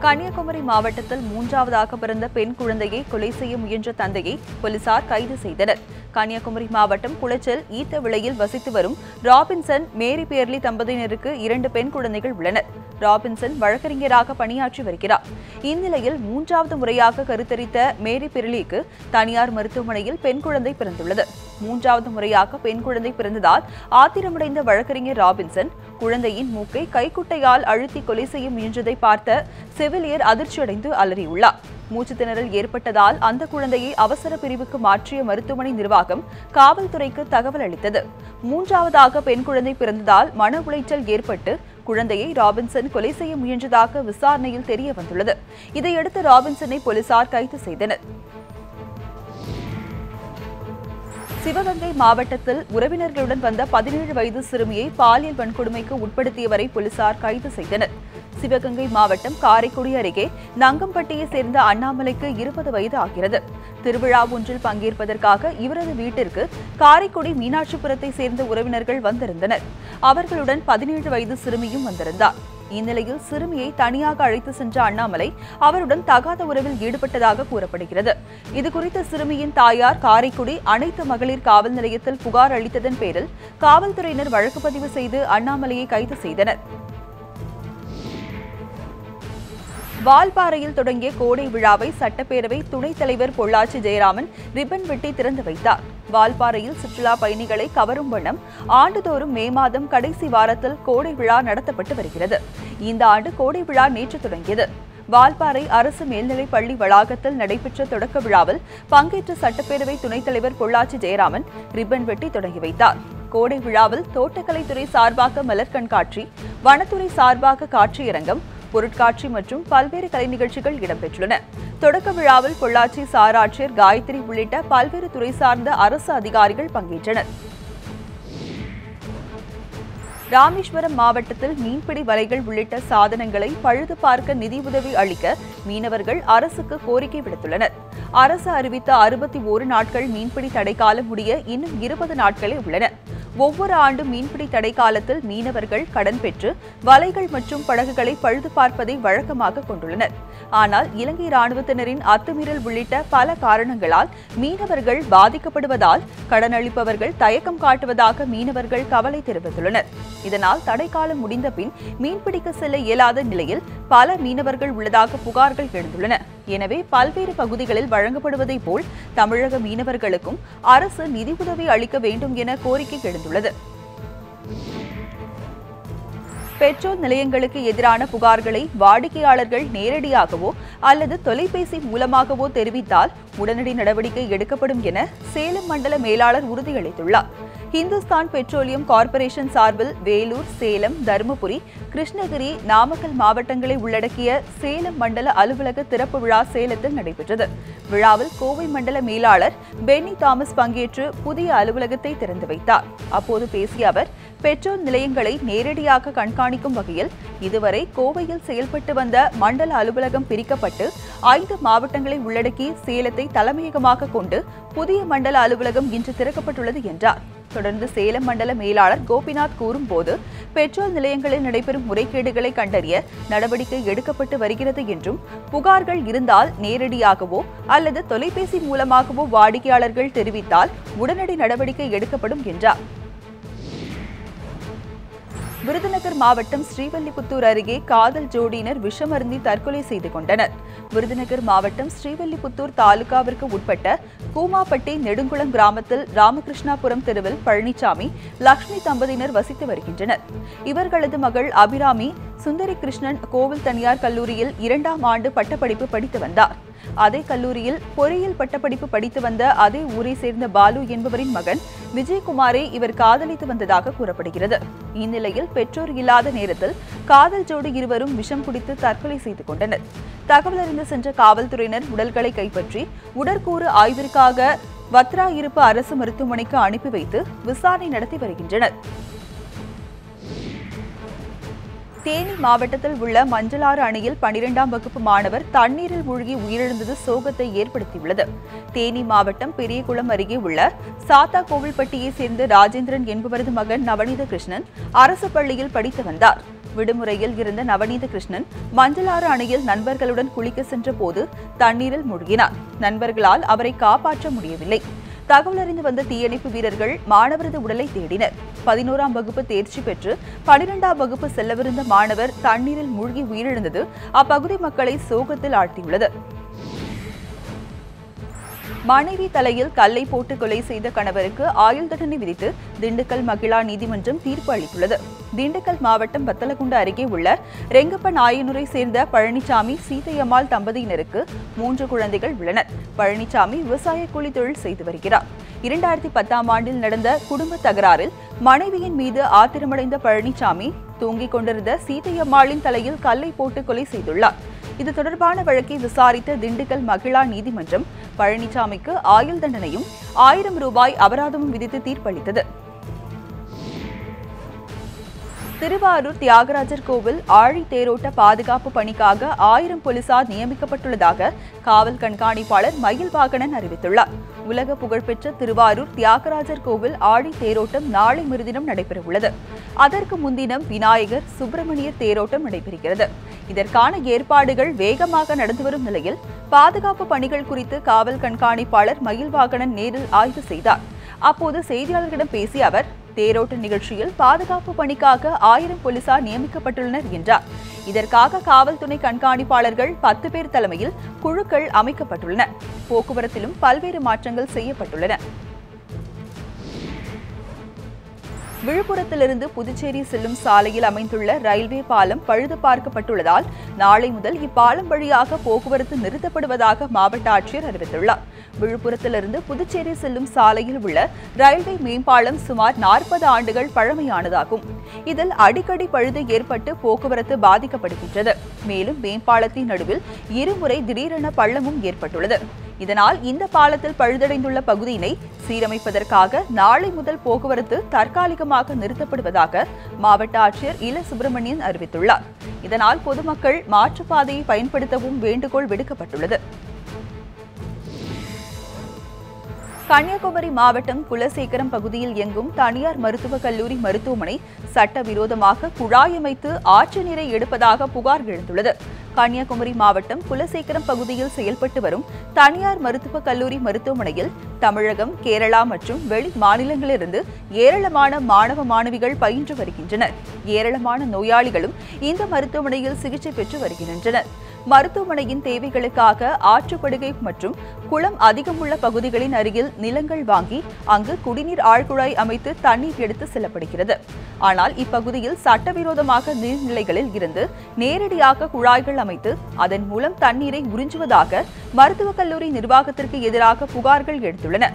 கன்னியாகுமரி மாவட்டத்தில் மூன்றாவதாக பிறந்த பெண் குழந்தையை கொலை செய்ய முயன்ற தந்தையை போலீசார் கைது செய்தனர். கன்னியாகுமரி மாவட்டம் குளச்சல் ஈத்தவிளையில் வசித்து வரும் ராபின்சன் மேரி பேர்லி தம்பதியினருக்கு 2 பெண் குழந்தைகள் உள்ளனர். ராபின்சன் வழக்கறிஞராக பணியாற்றி வருகிறார். இந்நிலையில் மூன்றாவது முறையாக கருத்தரித்த மேரி பெர்லிக்கு தனியார் மருத்துவமனையில் பெண் குழந்தை பிறந்துள்ளது. மூன்றாவது முறையாக பெண் குழந்தை பிறந்ததால் ஆத்திரமடைந்த வழக்கறிஞர் ராபின்சன் குழந்தையின் மூக்கை கைக்குட்டையால் அழுத்தி கொலை செய்ய முயன்றதை பார்த்த செவிலியர் அதிர்ச்சியடைந்து அலறியுள்ளார். மூச்சு திணறல் ஏற்பட்டதால் அந்த குழந்தையை அவசர பிரிவுக்கு மாற்றிய மருத்துவமனை நிர்வாகம் காவல்துறைக்கு தகவல் அளித்தது. மூன்றாவதாக பெண் குழந்தை பிறந்ததால் மன உளைச்சல் ஏற்பட்டு குழந்தையை ராபின்சன் கொலை செய்ய முயன்றதாக விசாரணையில் தெரிய வந்துள்ளது. இதையடுத்து ராபின்சனை போலீசார் கைது செய்தனர். சிவகங்கை மாவட்டத்தில் உறவினர்களுடன் வந்த 17 வயது சிறுமியை பாலியல் வன்கொடுமைக்கு உட்படுத்தியவரை போலீசார் கைது செய்தனர். சிவகங்கை மாவட்டம் காரைக்குடி அருகே நங்கம்பட்டியை சேர்ந்த அண்ணாமலைக்கு 20 வயது ஆகிறது. திருவிழா ஒன்றில் பங்கேற்பதற்காக இவரது வீட்டிற்கு காரைக்குடி மீனாட்சிபுரத்தை சேர்ந்த உறவினர்கள் வந்திருந்தனர். அவர்களுடன் 17 வயது சிறுமியும் வந்திருந்தார். இந்நிலையில் சிறுமியை தனியாக அழைத்து சென்ற அண்ணாமலை அவருடன் தகாத உறவில் ஈடுபட்டதாக கூறப்படுகிறது. இதுகுறித்த சிறுமியின் தாயார் காரைக்குடி அனைத்து மகளிர் காவல் நிலையத்தில் புகார் அளித்ததன் பேரில் காவல்துறையினர் வழக்கு பதிவு செய்து அண்ணாமலையை கைது செய்தனர். வால்பாறையில் தொடங்கிய கோடை விழாவை சட்டப்பேரவை துணைத் தலைவர் பொள்ளாச்சி ஜெயராமன் ரிப்பன் வெட்டி திறந்து வைத்தார். வால்பாறையில் சுற்றுலா பயணிகளை கவரும் வண்ணம் ஆண்டுதோறும் மே மாதம் கடைசி வாரத்தில் கோடை விழா நடத்தப்பட்டு வருகிறது. இந்த ஆண்டு கோடை விழா நேற்று தொடங்கியது. வால்பாறை அரசு மேல்நிலைப் பள்ளி வளாகத்தில் நடைபெற்ற தொடக்க விழாவில் பங்கேற்ற சட்டப்பேரவை துணைத் தலைவர் பொள்ளாச்சி ஜெயராமன் ரிப்பன் வெட்டி தொடங்கி வைத்தார். கோடை விழாவில் தோட்டக்கலைத்துறை சார்பாக மலர் கண்காட்சி, வனத்துறை சார்பாக காட்சியரங்கம், பொருட்காட்சி மற்றும் பல்வேறு கலை நிகழ்ச்சிகள் இடம்பெற்றுள்ளன. தொடக்க விழாவில் பொள்ளாச்சி சார் ஆட்சியர் காயத்ரி உள்ளிட்ட பல்வேறு துறை சார்ந்த அரசு அதிகாரிகள் பங்கேற்றனர். ராமேஸ்வரம் மாவட்டத்தில் மீன்பிடி வலைகள் உள்ளிட்ட சாதனங்களை பழுது பார்க்க நிதி உதவி அளிக்க மீனவர்கள் அரசுக்கு கோரிக்கை விடுத்துள்ளனர். அரசு அறிவித்த 61 நாட்கள் மீன்பிடி தடைக்காலம் முடிய இன்னும் 20 நாட்களே உள்ளன. ஒவ்வொரு ஆண்டும் மீன்பிடி தடை காலத்தில் மீனவர்கள் கடன் பெற்று வலைகள் மற்றும் படகுகளை பழுது பார்ப்பதை வழக்கமாக கொண்டுள்ளனர். ஆனால் இலங்கை ராணுவத்தினரின் அத்துமீறல் உள்ளிட்ட பல காரணங்களால் மீனவர்கள் பாதிக்கப்படுவதால் கடன் அளிப்பவர்கள் தயக்கம் காட்டுவதாக மீனவர்கள் கவலை தெரிவித்துள்ளனர். இதனால் தடைக்காலம் முடிந்த பின் மீன்பிடிக்க செல்ல இயலாத நிலையில் பல மீனவர்கள் உள்ளதாக புகார்கள் எழுந்துள்ளன. எனவே பல்வேறு பகுதிகளில் வழங்கப்படுவதை போல் தமிழக மீனவர்களுக்கும் அரசு நிதி உதவி அளிக்க வேண்டும் என கோரிக்கை எழுந்துள்ளது. பெட்ரோல் நிலையங்களுக்கு எதிரான புகார்களை வாடிக்கையாளர்கள் நேரடியாகவோ அல்லது தொலைபேசி மூலமாகவோ தெரிவித்தால் உடனடி நடவடிக்கை எடுக்கப்படும் என சேலம் மண்டல மேலாளர் உறுதியளித்துள்ளார். இந்துஸ்தான் பெட்ரோலியம் கார்ப்பரேஷன் சார்பில் வேலூர், சேலம், தருமபுரி, கிருஷ்ணகிரி, நாமக்கல் மாவட்டங்களை உள்ளடக்கிய சேலம் மண்டல அலுவலக திறப்பு விழா சேலத்தில் நடைபெற்றது. விழாவில் கோவை மண்டல மேலாளர் பென்னி தாமஸ் பங்கேற்று புதிய அலுவலகத்தை திறந்து வைத்தார். அப்போது பேசிய அவர், பெட்ரோல் நிலையங்களை நேரடியாக கண்காணிக்கும் வகையில் இதுவரை கோவையில் செயல்பட்டு வந்த மண்டல அலுவலகம் பிரிக்கப்பட்டு 5 மாவட்டங்களை உள்ளடக்கி சேலத்தை தலைமையகமாக கொண்டு புதிய மண்டல அலுவலகம் இன்று திறக்கப்பட்டுள்ளது என்றார். தொடர்ந்து சேலம் மண்டல மேலாளர் கோபிநாத் கூறும்போது, பெட்ரோல் நிலையங்களில் நடைபெறும் முறைகேடுகளை கண்டறிய நடவடிக்கை எடுக்கப்பட்டு வருகிறது என்றும், புகார்கள் இருந்தால் நேரடியாகவோ அல்லது தொலைபேசி மூலமாகவோ வாடிக்கையாளர்கள் தெரிவித்தால் உடனடி நடவடிக்கை எடுக்கப்படும் என்றார். விருதுநகர் மாவட்டம் ஸ்ரீவில்லிபுத்தூர் அருகே காதல் ஜோடியினர் விஷமருந்தி தற்கொலை செய்து கொண்டனர். விருதுநகர் மாவட்டம் ஸ்ரீவில்லிபுத்தூர் தாலுகாவிற்கு உட்பட்ட கூமாப்பட்டி நெடுங்குளம் கிராமத்தில் ராமகிருஷ்ணாபுரம் தெருவில் பழனிசாமி, லட்சுமி தம்பதியினர் வசித்து வருகின்றனர். இவர்களது மகள் அபிராமி சுந்தரி கிருஷ்ணன் கோவில் தனியார் கல்லூரியில் 2ஆம் ஆண்டு பட்டப்படிப்பு படித்து வந்தார். அதே கல்லூரியில் பொறியியல் பட்டப்படிப்பு படித்து வந்த அதே ஊரை சேர்ந்த பாலு என்பவரின் மகன் விஜயகுமாரை இவர் காதலித்து வந்ததாக கூறப்படுகிறது. இந்நிலையில் பெற்றோர் இல்லாத நேரத்தில் காதல் ஜோடி இருவரும் விஷம் குடித்து தற்கொலை செய்து கொண்டனர். தகவல் அறிந்து சென்ற காவல்துறையினர் உடல்களை கைப்பற்றி உடற்கூறு ஆய்விற்காக வத்ரா இருப்பு அரசு மருத்துவமனைக்கு அனுப்பி வைத்து விசாரணை நடத்தி வருகின்றனர். தேனி மாவட்டத்தில் உள்ள மஞ்சளாறு அணையில் 12ஆம் வகுப்பு மாணவர் தண்ணீரில் மூழ்கி உயிரிழந்தது சோகத்தை ஏற்படுத்தியுள்ளது. தேனி மாவட்டம் பெரியகுளம் அருகே உள்ள சாத்தா கோவில்பட்டியை சேர்ந்த ராஜேந்திரன் என்பவரது மகன் நவநீத கிருஷ்ணன் அரசு பள்ளியில் படித்து வந்தார். விடுமுறையில் இருந்த நவநீத கிருஷ்ணன் மஞ்சளாறு அணையில் நண்பர்களுடன் குளிக்க சென்ற போது தண்ணீரில் மூழ்கினார். நண்பர்களால் அவரை காப்பாற்ற முடியவில்லை. தகவல் அறிந்து வந்த தீயணைப்பு வீரர்கள் மாணவரது உடலை தேடினர். 11ஆம் வகுப்பு தேர்ச்சி பெற்று 12ஆம் வகுப்பு செல்லவிருந்த மாணவர் தண்ணீரில் மூழ்கி உயிரிழந்தது அப்பகுதி மக்களை சோகத்தில் ஆழ்த்தியுள்ளது. மனைவி தலையில் கல்லை போட்டு கொலை செய்த கணவருக்கு ஆயுள் தண்டனை விதித்து திண்டுக்கல் மகிழா நீதிமன்றம் தீர்ப்பு அளித்துள்ளது. திண்டுக்கல் மாவட்டம் வத்தலகுண்டு அருகே உள்ள ரெங்கப்ப நாயனூரை சேர்ந்த பழனிசாமி சீதையம்மாள் தம்பதியினருக்கு 3 குழந்தைகள் உள்ளனர். பழனிசாமி விவசாய கூலி தொழில் செய்து வருகிறார். 2010ஆம் ஆண்டில் நடந்த குடும்ப தகராறில் மனைவியின் மீது ஆத்திரமடைந்த பழனிசாமி தூங்கிக் கொண்டிருந்த சீதையம்மாளின் தலையில் கல்லை போட்டு கொலை செய்துள்ளார். இது தொடர்பான வழக்கை விசாரித்த திண்டுக்கல் மகிழா நீதிமன்றம் பழனிசாமிக்கு ஆயுள் தண்டனையும் 1000 ரூபாய் அபராதமும் விதித்து தீர்ப்பளித்தது. திருவாரூர் தியாகராஜர் கோவில் ஆழி தேரோட்ட பாதுகாப்பு பணிக்காக 1000 போலீசார் நியமிக்கப்பட்டுள்ளதாக காவல் கண்காணிப்பாளர் மயில்வாகனன் அறிவித்துள்ளார். உலக புகழ்பெற்ற திருவாரூர் தியாகராஜர் கோவில் ஆழி தேரோட்டம் நாளை மறுதினம் நடைபெறவுள்ளது. அதற்கு முன்தினம் விநாயகர் சுப்பிரமணியர் தேரோட்டம் நடைபெறுகிறது. இதற்கான ஏற்பாடுகள் வேகமாக நடந்து வரும் நிலையில் பாதுகாப்பு பணிகள் குறித்து காவல் கண்காணிப்பாளர் மயில்வாகனன் நேரில் ஆய்வு செய்தார். அப்போது செய்தியாளர்களிடம் பேசிய அவர், தேரோட்ட நிகழ்ச்சியில் பாதுகாப்பு பணிக்காக 1000 போலீசார் நியமிக்கப்பட்டுள்ளனர் என்றார். இதற்காக காவல் துணை கண்காணிப்பாளர்கள் 10 பேர் தலைமையில் குழுக்கள் அமைக்கப்பட்டுள்ளன. போக்குவரத்திலும் பல்வேறு மாற்றங்கள் செய்யப்பட்டுள்ளன. விழுப்புரத்திலிருந்து புதுச்சேரி செல்லும் சாலையில் அமைந்துள்ள ரயில்வே பாலம் பழுது பார்க்கப்பட்டுள்ளதால் நாளை முதல் இப்பாலம் வழியாக போக்குவரத்து நிறுத்தப்படுவதாக மாவட்ட ஆட்சியர் அறிவித்துள்ளார். விழுப்புரத்திலிருந்து புதுச்சேரி செல்லும் சாலையில் உள்ள ரயில்வே மேம்பாலம் சுமார் 40 ஆண்டுகள் பழமையானதாகும். இதில் அடிக்கடி பழுது ஏற்பட்டு போக்குவரத்து பாதிக்கப்படுகின்றது. மேலும் மேம்பாலத்தின் நடுவில் இருமுறை திடீரென பள்ளமும் ஏற்பட்டுள்ளது. இதனால் இந்த பாலத்தில் பழுதடைந்துள்ள பகுதியினை சீரமைப்பதற்காக நாளை முதல் போக்குவரத்து தற்காலிகமாக நிறுத்தப்படுவதாக மாவட்ட ஆட்சியர் இல சுப்பிரமணியன் அறிவித்துள்ளார். இதனால் பொதுமக்கள் மாற்றுப்பாதையை பயன்படுத்தவும் வேண்டுகோள் விடுக்கப்பட்டுள்ளது. கன்னியாகுமரி மாவட்டம் குலசேகரம் பகுதியில் இயங்கும் தனியார் மருத்துவக் கல்லூரி மருத்துவமனை சட்டவிரோதமாக குழாய் அமைத்து ஆற்று நீரை எடுப்பதாக புகார் எழுந்துள்ளது. கன்னியாகுமரி மாவட்டம் குலசேகரம் பகுதியில் செயல்பட்டு வரும் தனியார் மருத்துவக் கல்லூரி மருத்துவமனையில் தமிழகம், கேரளா மற்றும் வெளி மாநிலங்களிலிருந்து ஏராளமான மாணவ மாணவிகள் பயின்று வருகின்றனர். ஏராளமான நோயாளிகளும் இந்த மருத்துவமனையில் சிகிச்சை பெற்று வருகின்றனர். மருத்துவமனையின் தேவைகளுக்காக ஆற்றுப்படுகை மற்றும் குளம் அதிகமுள்ள பகுதிகளின் அருகில் நிலங்கள் வாங்கி அங்கு குடிநீர் ஆழ்குழாய் அமைத்து தண்ணீர் எடுத்து செல்லப்படுகிறது. ஆனால் இப்பகுதியில் சட்டவிரோதமாக நீர்நிலைகளில் இருந்து நேரடியாக குழாய்கள் அமைத்து அதன் மூலம் தண்ணீரை உறிஞ்சுவதாக மருத்துவக் கல்லூரி நிர்வாகத்திற்கு எதிராக புகார்கள் எழுந்துள்ளன.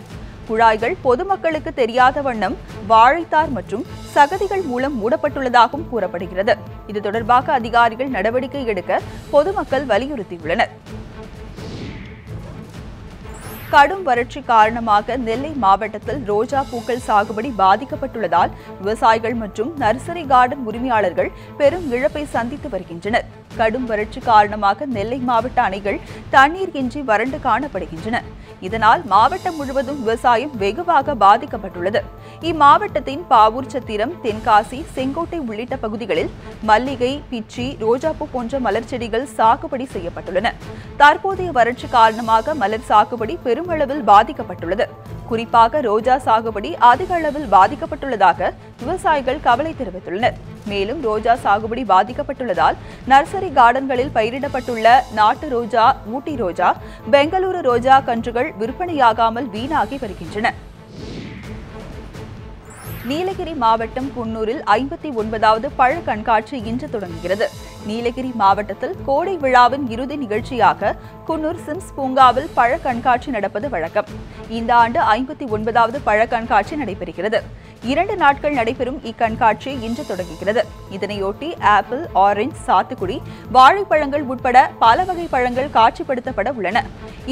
குழாய்கள் பொதுமக்களுக்கு தெரியாத வண்ணம் வாழைத்தார் மற்றும் சகதிகள் மூலம் மூடப்பட்டுள்ளதாகவும் கூறப்படுகிறது. இது தொடர்பாக அதிகாரிகள் நடவடிக்கை எடுக்க பொதுமக்கள் வலியுறுத்தியுள்ளனர். கடும் வறட்சி காரணமாக நெல்லை மாவட்டத்தில் ரோஜா பூக்கள் சாகுபடி பாதிக்கப்பட்டுள்ளதால் விவசாயிகள் மற்றும் நர்சரி கார்டன் உரிமையாளர்கள் பெரும் இழப்பை சந்தித்து வருகின்றனர். கடும் வறட்சி காரணமாக நெல்லை மாவட்ட அணைகள் தண்ணீர் இன்றி வறண்டு காணப்படுகின்றன. இதனால் மாவட்டம் முழுவதும் விவசாயம் வெகுவாக பாதிக்கப்பட்டுள்ளது. இம்மாவட்டத்தின் பாவூர் சத்திரம், தென்காசி, செங்கோட்டை உள்ளிட்ட பகுதிகளில் மல்லிகை, பிச்சி, ரோஜாப்பூ போன்ற மலர் செடிகள் சாகுபடி செய்யப்பட்டுள்ளன. தற்போதைய வறட்சி காரணமாக மலர் சாகுபடி பெருமளவில் பாதிக்கப்பட்டுள்ளது. குறிப்பாக ரோஜா சாகுபடி அதிக அளவில் பாதிக்கப்பட்டுள்ளதாக விவசாயிகள் கவலை தெரிவித்துள்ளனர். மேலும் ரோஜா சாகுபடி பாதிக்கப்பட்டுள்ளதால் நர்சரி கார்டன்களில் பயிரிடப்பட்டுள்ள நாட்டு ரோஜா, ஊட்டி ரோஜா, பெங்களூரு ரோஜா கன்றுகள் விற்பனையாகாமல் வீணாகி வருகின்றன. நீலகிரி மாவட்டம் குன்னூரில் 59வது பழ கண்காட்சி இன்று தொடங்குகிறது. நீலகிரி மாவட்டத்தில் கோடை விழாவின் இறுதி நிகழ்ச்சியாக குன்னூர் சிம்ஸ் பூங்காவில் பழ கண்காட்சி நடப்பது வழக்கம். இந்த ஆண்டு 59வது பழ கண்காட்சி நடைபெறுகிறது. 2 நாட்கள் நடைபெறும் இக்கண்காட்சி இன்று தொடங்குகிறது. இதனையொட்டி ஆப்பிள், ஆரஞ்சு, சாத்துக்குடி, வாழைப்பழங்கள் உட்பட பல வகை பழங்கள் காட்சிப்படுத்தப்பட உள்ளன.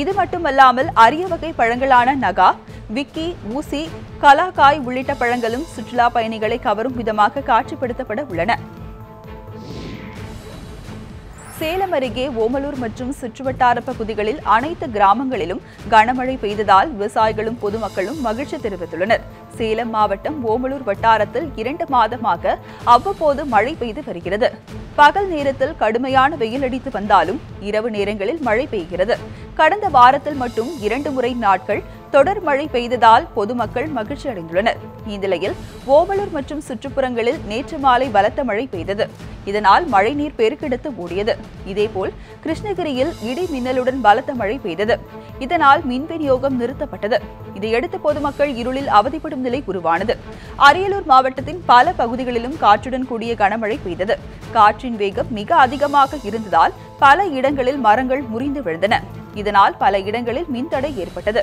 இது மட்டுமல்லாமல் அரிய வகை பழங்களான நகா, விக்கி, ஊசி, கலாக்காய் உள்ளிட்ட பழங்களும் சுற்றுலா பயணிகளை கவரும் விதமாக காட்சிப்படுத்தப்பட உள்ளன. சேலம் அருகே ஓமலூர் மற்றும் சுற்றுவட்டார பகுதிகளில் அனைத்து கிராமங்களிலும் கனமழை பெய்ததால் விவசாயிகளும் பொதுமக்களும் மகிழ்ச்சி தெரிவித்துள்ளனர். சேலம் மாவட்டம் ஓமலூர் வட்டாரத்தில் 2 மாதமாக அவ்வப்போது மழை பெய்து வருகிறது. பகல் நேரத்தில் கடுமையான வெயில் அடித்து வந்தாலும் இரவு நேரங்களில் மழை பெய்கிறது. கடந்த வாரத்தில் மட்டும் 2 முறை நாட்கள் தொடர் மழை பெய்ததால் பொதுமக்கள் மகிழ்ச்சி அடைந்துள்ளனர். இந்நிலையில் ஓமலூர் மற்றும் சுற்றுப்புறங்களில் நேற்று மாலை பலத்த மழை பெய்தது. இதனால் மழைநீர் பெருக்கெடுத்து ஓடியது. இதேபோல் கிருஷ்ணகிரியில் இடி மின்னலுடன் பலத்த மழை பெய்தது. இதனால் மின் விநியோகம் நிறுத்தப்பட்டது. இதையடுத்து பொதுமக்கள் இருளில் அவதிப்படும் நிலை உருவானது. அரியலூர் மாவட்டத்தின் பல பகுதிகளிலும் காற்றுடன் கூடிய கனமழை பெய்தது. காற்றின் வேகம் மிக அதிகமாக இருந்ததால் பல இடங்களில் மரங்கள் முறிந்து விழுந்தன. இதனால் பல இடங்களில் மின்தடை ஏற்பட்டது.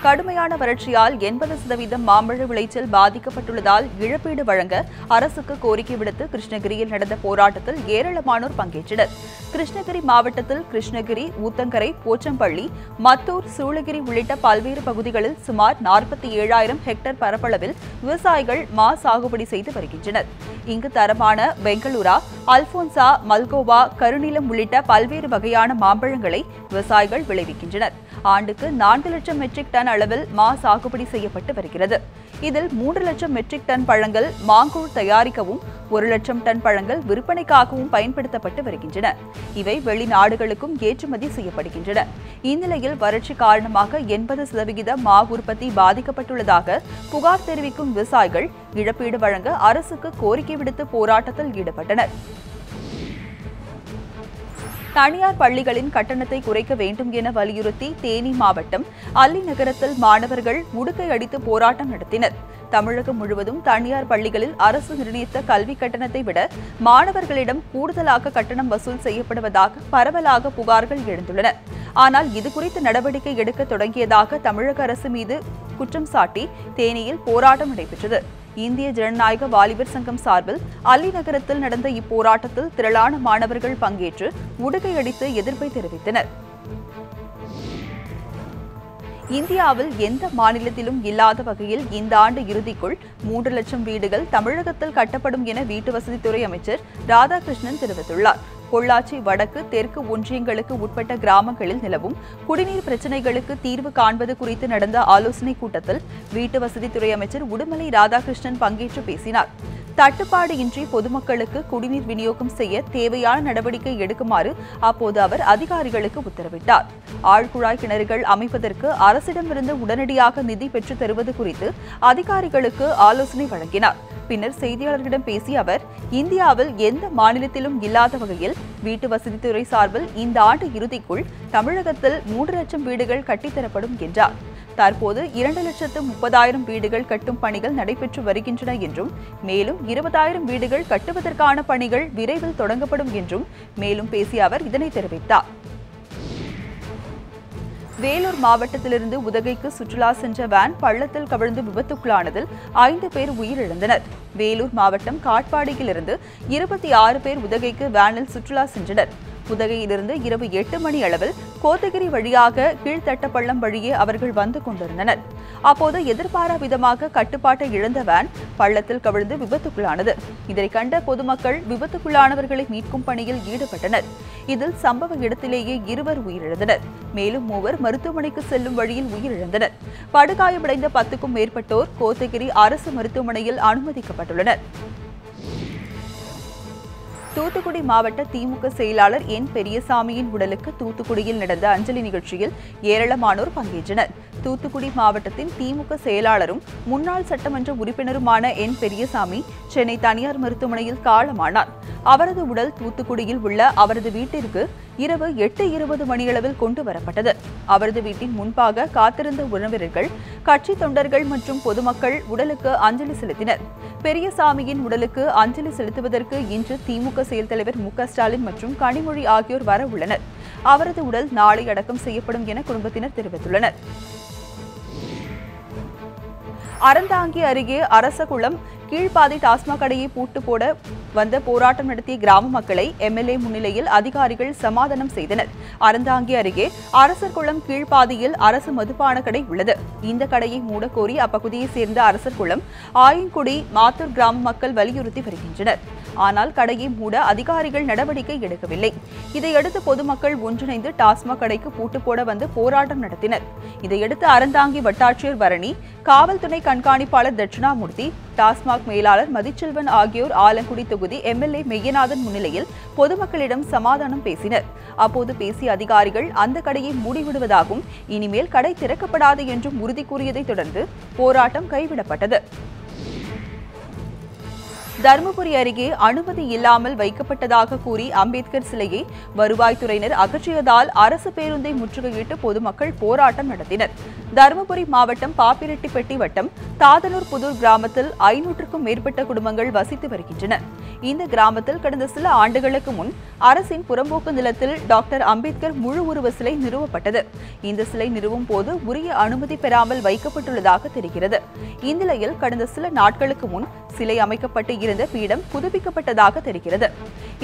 கடுமையான வறட்சியால் 80% மாம்பழ விளைச்சல் பாதிக்கப்பட்டுள்ளதால் இழப்பீடு வழங்க அரசுக்கு கோரிக்கை விடுத்து கிருஷ்ணகிரியில் நடந்த போராட்டத்தில் ஏராளமானோர் பங்கேற்றனர். கிருஷ்ணகிரி மாவட்டத்தில் கிருஷ்ணகிரி, ஊத்தங்கரை, போச்சம்பள்ளி, மத்தூர், சூளகிரி உள்ளிட்ட பல்வேறு பகுதிகளில் சுமார் 47,000 ஹெக்டேர் பரப்பளவில் விவசாயிகள் மா சாகுபடி செய்து வருகின்றனர். இங்கு தரமான பெங்களூரா, அல்போன்சா, மல்கோவா, கருநீலம் உள்ளிட்ட பல்வேறு வகையான மாம்பழங்களை விவசாயிகள் விளைவிக்கின்றனர். ஆண்டுக்கு 4 லட்சம் மெட்ரிக் டன் அளவில் மா சாகுபடி செய்யப்பட்டு வருகிறது. இதில் 3 லட்சம் மெட்ரிக் டன் பழங்கள் மாங்கூழ் தயாரிக்கவும், 1 லட்சம் டன் பழங்கள் விற்பனைக்காகவும் பயன்படுத்தப்பட்டு வருகின்றன. இவை வெளிநாடுகளுக்கும் ஏற்றுமதி செய்யப்படுகின்றன. இந்நிலையில் வறட்சி காரணமாக 80% மா உற்பத்தி பாதிக்கப்பட்டுள்ளதாக புகார் தெரிவிக்கும் விவசாயிகள் இழப்பீடு வழங்க அரசுக்கு கோரிக்கை விடுத்து போராட்டத்தில் ஈடுபட்டனர். தனியார் பள்ளிகளின் கட்டணத்தை குறைக்க வேண்டும் என வலியுறுத்தி தேனி மாவட்டம் அல்லி நகரத்தில் மாணவர்கள் முடுக்கை அடித்து போராட்டம் நடத்தினர். தமிழகம் முழுவதும் தனியார் பள்ளிகளில் அரசு நிர்ணயித்த கல்வி கட்டணத்தை விட மாணவர்களிடம் கூடுதலாக கட்டணம் வசூல் செய்யப்படுவதாக பரவலாக புகார்கள் எழுந்துள்ளன. ஆனால் இதுகுறித்து நடவடிக்கை எடுக்க தொடங்கியதாக தமிழக அரசு மீது குற்றம் சாட்டி தேனியில் போராட்டம் நடைபெற்றது. இந்திய ஜனநாயக வாலிபர் சங்கம் சார்பில் அல்லி நகரத்தில் நடந்த இப்போராட்டத்தில் திரளான மாணவர்கள் பங்கேற்று முடுகையடித்து எதிர்ப்பை தெரிவித்தனர். இந்தியாவில் எந்த மாநிலத்திலும் இல்லாத வகையில் இந்த ஆண்டு இறுதிக்குள் 3 லட்சம் வீடுகள் தமிழகத்தில் கட்டப்படும் என வீட்டுவசதித்துறை அமைச்சர் ராதாகிருஷ்ணன் தெரிவித்துள்ளார். பொள்ளாச்சி வடக்கு, தெற்கு ஒன்றியங்களுக்கு உட்பட்ட கிராமங்களில் நிலவும் குடிநீர் பிரச்சினைகளுக்கு தீர்வு காண்பது குறித்து நடந்த ஆலோசனைக் கூட்டத்தில் வீட்டுவசதித்துறை அமைச்சர் உடுமலை ராதாகிருஷ்ணன் பங்கேற்று பேசினார். தட்டுப்பாடு இன்றி பொதுமக்களுக்கு குடிநீர் விநியோகம் செய்ய தேவையான நடவடிக்கை எடுக்குமாறு அப்போது அவர் அதிகாரிகளுக்கு உத்தரவிட்டார். ஆழ்குழாய் கிணறுகள் அமைப்பதற்கு அரசிடமிருந்து உடனடியாக நிதி பெற்றுத் தருவது குறித்து அதிகாரிகளுக்கு ஆலோசனை வழங்கினார். பின்னர் செய்தியாளர்களிடம் பேசிய அவர், இந்தியாவில் எந்த மாநிலத்திலும் இல்லாத வகையில் வீட்டு வசதித்துறை சார்பில் இந்த ஆண்டு இறுதிக்குள் தமிழகத்தில் 3 லட்சம் வீடுகள் கட்டித்தரப்படும் என்றார். தற்போது 2,30,000 வீடுகள் கட்டும் பணிகள் நடைபெற்று வருகின்றன என்றும், மேலும் 20,000 வீடுகள் கட்டுவதற்கான பணிகள் விரைவில் தொடங்கப்படும் என்றும் மேலும் பேசிய அவர் இதனை தெரிவித்தார். வேலூர் மாவட்டத்திலிருந்து உதகைக்கு சுற்றுலா சென்ற வேன் பள்ளத்தில் கவிழ்ந்து விபத்துக்குள்ளானதில் 5 பேர் உயிரிழந்தனர். வேலூர் மாவட்டம் காட்பாடியிலிருந்து 26 பேர் உதகைக்கு வேனில் சுற்றுலா சென்றனர். உதகையிலிருந்து இரவு 8 மணி அளவில் கோத்தகிரி வழியாக கீழ்த்தட்டப்பள்ளம் வழியே அவர்கள் வந்து கொண்டிருந்தனர். அப்போது எதிர்பாரா விதமாக கட்டுப்பாட்டை இழந்த வேன் பள்ளத்தில் கவிழ்ந்து விபத்துக்குள்ளானது. இதனை கண்ட பொதுமக்கள் விபத்துக்குள்ளானவர்களை மீட்கும் பணியில் ஈடுபட்டனர். இதில் சம்பவ இடத்திலேயே 2 உயிரிழந்தனர். மேலும் 3 மருத்துவமனைக்கு செல்லும் வழியில் உயிரிழந்தனர். படுகாயமடைந்த 10க்கும் மேற்பட்டோர் கோத்தகிரி அரசு மருத்துவமனையில் அனுமதிக்கப்பட்டுள்ளனர். தூத்துக்குடி மாவட்ட திமுக செயலாளர் என் பெரியசாமியின் உடலுக்கு தூத்துக்குடியில் நடந்த அஞ்சலி நிகழ்ச்சியில் ஏராளமானோர் பங்கேற்றனர். தூத்துக்குடி மாவட்டத்தின் திமுக செயலாளரும் முன்னாள் சட்டமன்ற உறுப்பினருமான என் பெரியசாமி சென்னை தனியார் மருத்துவமனையில் காலமானார். அவரது உடல் தூத்துக்குடியில் உள்ள அவரது வீட்டிற்கு இரவு 8:20 மணியளவில் கொண்டு வரப்பட்டது. அவரது வீட்டின் முன்பாக காத்திருந்த உறவினர்கள், கட்சி தொண்டர்கள் மற்றும் பொதுமக்கள் உடலுக்கு அஞ்சலி செலுத்தினர். பெரியசாமியின் உடலுக்கு அஞ்சலி செலுத்துவதற்கு இன்று திமுக செயல் தலைவர் மு க ஸ்டாலின் மற்றும் கனிமொழி ஆகியோர் வர உள்ளனர். அவரது உடல் நாளை அடக்கம் செய்யப்படும் என குடும்பத்தினர் தெரிவித்துள்ளனர். அறந்தாங்கி அருகே அரசகுளம் கீழ்ப்பாதை டாஸ்மாக் கடையை பூட்டு போட வந்த போராட்டம் நடத்திய கிராம மக்களை எம்எல்ஏ முன்னிலையில் அதிகாரிகள் சமாதானம் செய்தனர். அறந்தாங்கி அருகே அரசர் குளம் கீழ்ப்பாதியில் அரசு மதுபான கடை உள்ளது. இந்த கடையை மூடக்கோரி அப்பகுதியை சேர்ந்த அரசர் குளம், ஆயங்குடி, மாத்தூர் கிராம மக்கள் வலியுறுத்தி வருகின்றனர். ஆனால் கடையை மூட அதிகாரிகள் நடவடிக்கை எடுக்கவில்லை. இதையடுத்து பொதுமக்கள் ஒன்றிணைந்து டாஸ்மாக் கடைக்கு பூட்டு போட வந்து போராட்டம் நடத்தினர். இதையடுத்து அறந்தாங்கி வட்டாட்சியர் பரணி, காவல் துணை கண்காணிப்பாளர் தட்சிணாமூர்த்தி, டாஸ்மாக் மேலாளர் மதிச்செல்வன் ஆகியோர் ஆலங்குடி தொகுதி எம்எல்ஏ மெய்யநாதன் முன்னிலையில் பொதுமக்களிடம் சமாதானம் பேசினர். அப்போது பேசிய அதிகாரிகள் அந்த கடையை மூடிவிடுவதாகவும் இனிமேல் கடை திறக்கப்படாது என்றும் உறுதி கூறியதைத் தொடர்ந்து போராட்டம் கைவிடப்பட்டது. தருமபுரி அருகே அனுமதி இல்லாமல் வைக்கப்பட்டதாக கூறி அம்பேத்கர் சிலையை வருவாய்த்துறையினர் அகற்றியதால் அரசு பேருந்தை முற்றுகையிட்டு பொதுமக்கள் போராட்டம் நடத்தினர். தருமபுரி மாவட்டம் பாப்பிரெட்டிப்பட்டி வட்டம் தாதனூர் புதூர் கிராமத்தில் 500க்கும் மேற்பட்ட குடும்பங்கள் வசித்து வருகின்றன. இந்த கிராமத்தில் கடந்த சில ஆண்டுகளுக்கு முன் அரசின் புறம்போக்கு நிலத்தில் டாக்டர் அம்பேத்கர் முழு உருவ சிலை நிறுவப்பட்டது. இந்த சிலை நிறுவும் போது உரிய அனுமதி பெறாமல் வைக்கப்பட்டுள்ளதாக தெரிகிறது. இந்நிலையில் கடந்த சில நாட்களுக்கு முன் சிலை அமைக்கப்பட்டு இருந்த பீடம் புதுப்பிக்கப்பட்டதாக தெரிகிறது.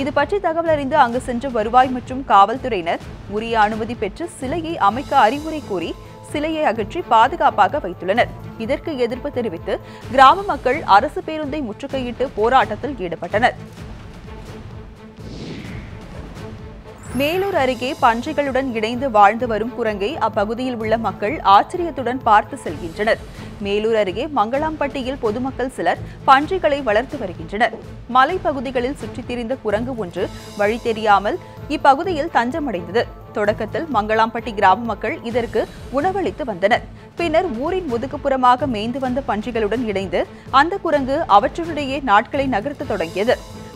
இது பற்றி தகவல் அறிந்து அங்கு சென்ற வருவாய் மற்றும் காவல்துறையினர் உரிய அனுமதி பெற்று சிலையை அமைக்க அறிவுரை கூறி சிலையை அகற்றி பாதுகாப்பாக வைத்துள்ளனர். இதற்கு எதிர்ப்பு தெரிவித்து கிராம மக்கள் அரசு பேருந்தை முற்றுகையிட்டு போராட்டத்தில் ஈடுபட்டனர். மேலூர் அருகே பன்றிகளுடன் இணைந்து வாழ்ந்து வரும் குரங்கை அப்பகுதியில் உள்ள மக்கள் ஆச்சரியத்துடன் பார்த்து செல்கின்றனர். மேலூர் அருகே மங்களாம்பட்டியில் பொதுமக்கள் சிலர் பன்றிகளை வளர்த்து வருகின்றனர். மலைப்பகுதிகளில் சுற்றித் திரிந்த குரங்கு ஒன்று வழி தெரியாமல் இப்பகுதியில் தஞ்சமடைந்தது. தொடக்கத்தில் மங்களாம்பட்டி கிராம மக்கள் இதற்கு உணவளித்து வந்தனர். பின்னர் ஊரின் ஒதுக்குப்புறமாக மேய்ந்து வந்த பன்றிகளுடன் இணைந்து அந்த குரங்கு அவற்றுடைய நாட்களை நகர்த்த தொடங்கியது.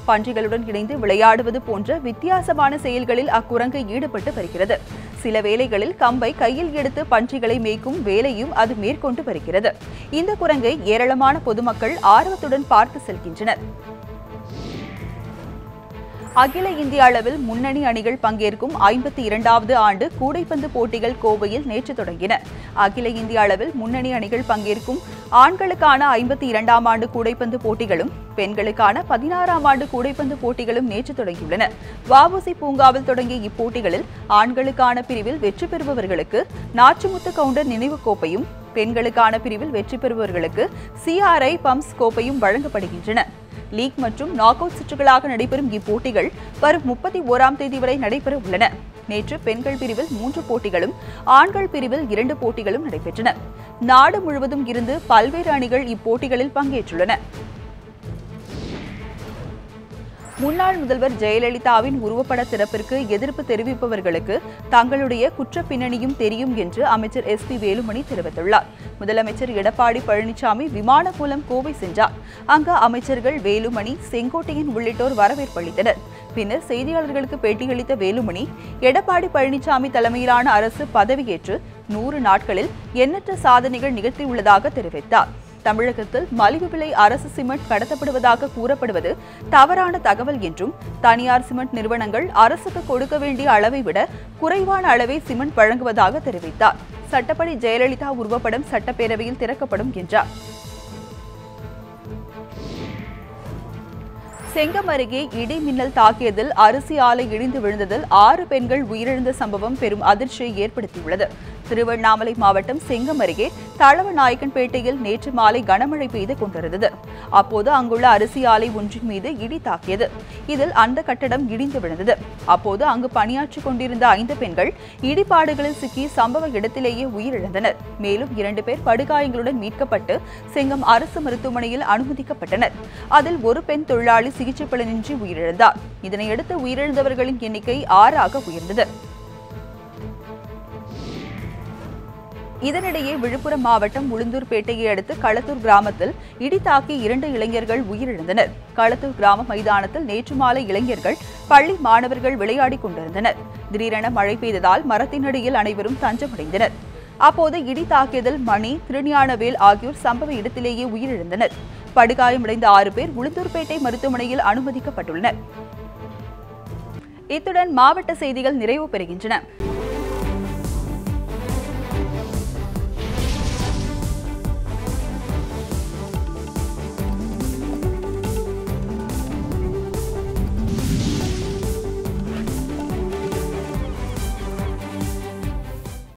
பன்றிகளுடன் இணைந்து விளையாடுவது போன்ற வித்தியாசமான செயல்களில் அக்குரங்கு ஈடுபட்டு வருகிறது. சில வேளைகளில் கம்பை கையில் எடுத்து பன்றிகளை மேய்க்கும் வேலையும் அது மேற்கொண்டு வருகிறது. இந்த குரங்கை ஏராளமான பொதுமக்கள் ஆர்வத்துடன் பார்த்து செல்கின்றனர். அகில இந்திய அளவில் முன்னணி அணிகள் பங்கேற்கும் 52வது ஆண்டு கூடைப்பந்து போட்டிகள் கோவையில் நேற்று தொடங்கின. அகில இந்திய அளவில் முன்னணி அணிகள் பங்கேற்கும் ஆண்களுக்கான 52ஆம் ஆண்டு கூடைப்பந்து போட்டிகளும் பெண்களுக்கான 16ஆம் ஆண்டு கூடைப்பந்து போட்டிகளும் நேற்று தொடங்கியுள்ளன. வஉசி பூங்காவில் தொடங்கிய இப்போட்டிகளில் ஆண்களுக்கான பிரிவில் வெற்றி பெறுபவர்களுக்கு நாச்சிமுத்து கவுண்டர் நினைவு கோப்பையும், பெண்களுக்கான பிரிவில் வெற்றி பெறுபவர்களுக்கு CRI பம்ப்ஸ் கோப்பையும் வழங்கப்படுகின்றன. லீக் மற்றும் நாக் அவுட் சுற்றுகளாக நடைபெறும் இப்போட்டிகள் வரும் 31ஆம் தேதி வரை நடைபெற உள்ளன. நேற்று பெண்கள் பிரிவில் 3 போட்டிகளும் ஆண்கள் பிரிவில் 2 போட்டிகளும் நடைபெற்றன. நாடு முழுவதும் இருந்து பல்வேறு அணிகள் இப்போட்டிகளில் பங்கேற்றுள்ளன. முன்னாள் முதல்வர் ஜெயலலிதாவின் உருவப்பட திறப்பிற்கு எதிர்ப்பு தெரிவிப்பவர்களுக்கு தங்களுடைய குற்ற பின்னணியும் தெரியும் என்று அமைச்சர் SP வேலுமணி தெரிவித்துள்ளார். முதலமைச்சர் எடப்பாடி பழனிசாமி விமானம் மூலம் கோவை சென்றார். அங்கு அமைச்சர்கள் வேலுமணி, செங்கோட்டையன் உள்ளிட்டோர் வரவேற்பளித்தனர். பின்னர் செய்தியாளர்களுக்கு பேட்டியளித்த வேலுமணி, எடப்பாடி பழனிசாமி தலைமையிலான அரசு பதவியேற்று 100 நாட்களில் எண்ணற்ற சாதனைகள் நிகழ்த்தியுள்ளதாக தெரிவித்தார். தமிழகத்தில் மலிவு விலை அரசு சிமெண்ட் கடத்தப்படுவதாக கூறப்படுவது தவறான தகவல் என்றும், தனியார் சிமெண்ட் நிறுவனங்கள் அரசுக்கு கொடுக்க வேண்டிய அளவை விட குறைவான அளவை சிமெண்ட் வழங்குவதாக தெரிவித்தார். சட்டப்படி ஜெயலலிதா உருவப்படம் சட்டப்பேரவையில் திறக்கப்படும் என்றார். செங்கம் அருகே இடி மின்னல் தாக்கியதில் அரிசி ஆலை இடிந்து விழுந்ததில் 6 பெண்கள் உயிரிழந்த சம்பவம் பெரும் அதிர்ச்சியை ஏற்படுத்தியுள்ளது. திருவண்ணாமலை மாவட்டம் செங்கம் அருகே தளவநாயக்கன்பேட்டையில் நேற்று மாலை கனமழை பெய்து கொண்டிருந்தது. அப்போது அங்குள்ள அரிசி ஆலை ஒன்றின் மீது இடி தாக்கியது. இதில் அந்த கட்டடம் இடிந்து விழுந்தது. அப்போது அங்கு பணியாற்றிக் கொண்டிருந்த 5 பெண்கள் இடிபாடுகளில் சிக்கி சம்பவ இடத்திலேயே உயிரிழந்தனர். மேலும் 2 பேர் படுகாயங்களுடன் மீட்கப்பட்டு செங்கம் அரசு மருத்துவமனையில் அனுமதிக்கப்பட்டனர். அதில் ஒரு பெண் தொழிலாளி சிகிச்சை பலனின்றி உயிரிழந்தார். இதனையடுத்து உயிரிழந்தவர்களின் எண்ணிக்கை 6ஆக உயர்ந்தது. இதனிடையே விழுப்புரம் மாவட்டம் உளுந்தூர்பேட்டையை அடுத்து களத்தூர் கிராமத்தில் இடி தாக்கி 2 இளைஞர்கள் உயிரிழந்தனர். களத்தூர் கிராம மைதானத்தில் நேற்று மாலை இளைஞர்கள் பள்ளி மாணவர்கள் விளையாடிக் கொண்டிருந்தனர். திடீரென மழை பெய்ததால் மரத்தினடியில் அனைவரும் தஞ்சமடைந்தனர். அப்போது இடி தாக்கியதில் மணி, திருஞானவேல் ஆகியோர் சம்பவ இடத்திலேயே உயிரிழந்தனர். படுகாயமடைந்த 6 பேர் உளுந்தூர்பேட்டை மருத்துவமனையில் அனுமதிக்கப்பட்டுள்ளனர். இத்துடன் மாவட்ட செய்திகள் நிறைவு பெறுகின்றன.